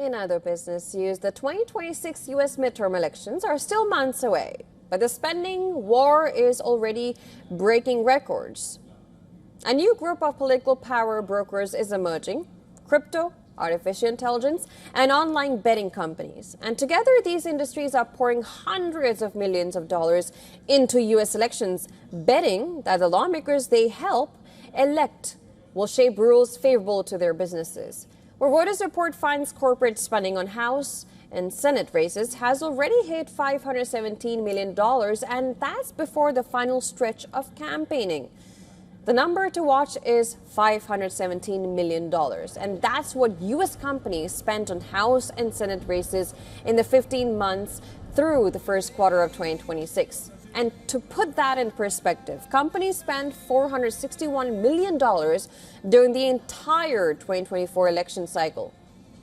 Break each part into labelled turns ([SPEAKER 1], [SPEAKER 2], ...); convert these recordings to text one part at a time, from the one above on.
[SPEAKER 1] In other business news, the 2026 U.S. midterm elections are still months away, but the spending war is already breaking records. A new group of political power brokers is emerging: crypto, artificial intelligence, and online betting companies. And together, these industries are pouring hundreds of millions of dollars into U.S. elections, betting that the lawmakers they help elect will shape rules favorable to their businesses. Where Reuters report finds corporate spending on House and Senate races has already hit $517 million, and that's before the final stretch of campaigning. The number to watch is $517 million, and that's what U.S. companies spent on House and Senate races in the 15 months through the first quarter of 2026. And to put that in perspective, companies spent $461 million during the entire 2024 election cycle.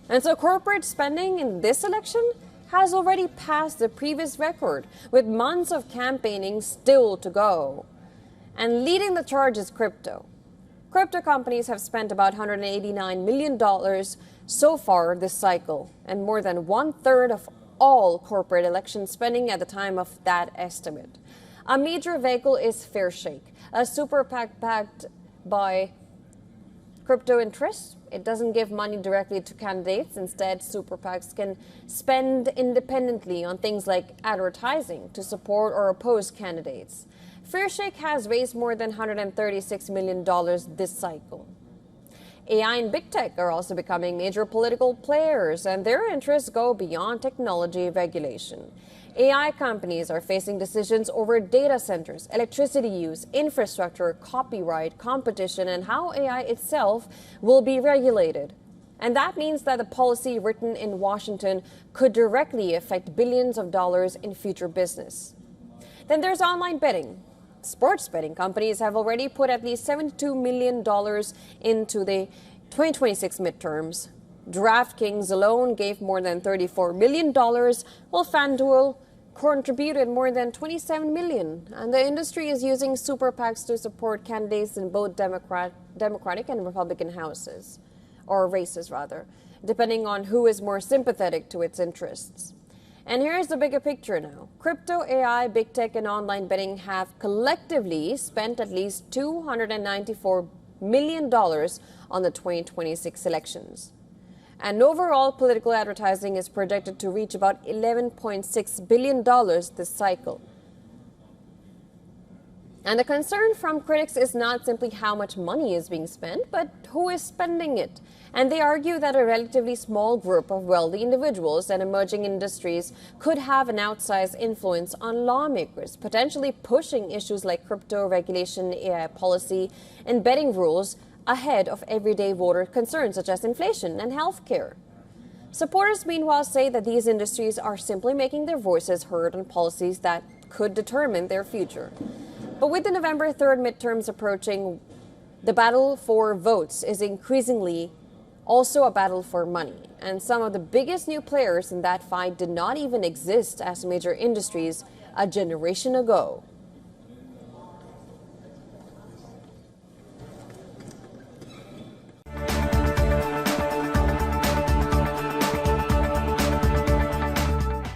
[SPEAKER 1] And so corporate spending in this election has already passed the previous record, with months of campaigning still to go. And leading the charge is crypto. Crypto companies have spent about $189 million so far this cycle, and more than one-third of all corporate election spending at the time of that estimate. A major vehicle is Fairshake, a super PAC backed by crypto interests. It doesn't give money directly to candidates. Instead, super PACs can spend independently on things like advertising to support or oppose candidates. Fairshake has raised more than $136 million this cycle. AI and big tech are also becoming major political players, and their interests go beyond technology regulation. AI companies are facing decisions over data centers, electricity use, infrastructure, copyright, competition, and how AI itself will be regulated. And that means that the policy written in Washington could directly affect billions of dollars in future business. Then there's online betting. Sports betting companies have already put at least $72 million into the 2026 midterms. DraftKings alone gave more than $34 million, while FanDuel contributed more than $27 million. And the industry is using super PACs to support candidates in both Democratic and Republican houses, or races rather, depending on who is more sympathetic to its interests. And here's the bigger picture now. Crypto, AI, big tech, and online betting have collectively spent at least $294 million on the 2026 elections. And overall political advertising is projected to reach about $11.6 billion this cycle. And the concern from critics is not simply how much money is being spent, but who is spending it. And they argue that a relatively small group of wealthy individuals and emerging industries could have an outsized influence on lawmakers, potentially pushing issues like crypto regulation, AI policy, and betting rules ahead of everyday voter concerns such as inflation and healthcare. Supporters, meanwhile, say that these industries are simply making their voices heard on policies that could determine their future. But with the November 3rd midterms approaching, the battle for votes is increasingly also a battle for money. And some of the biggest new players in that fight did not even exist as major industries a generation ago.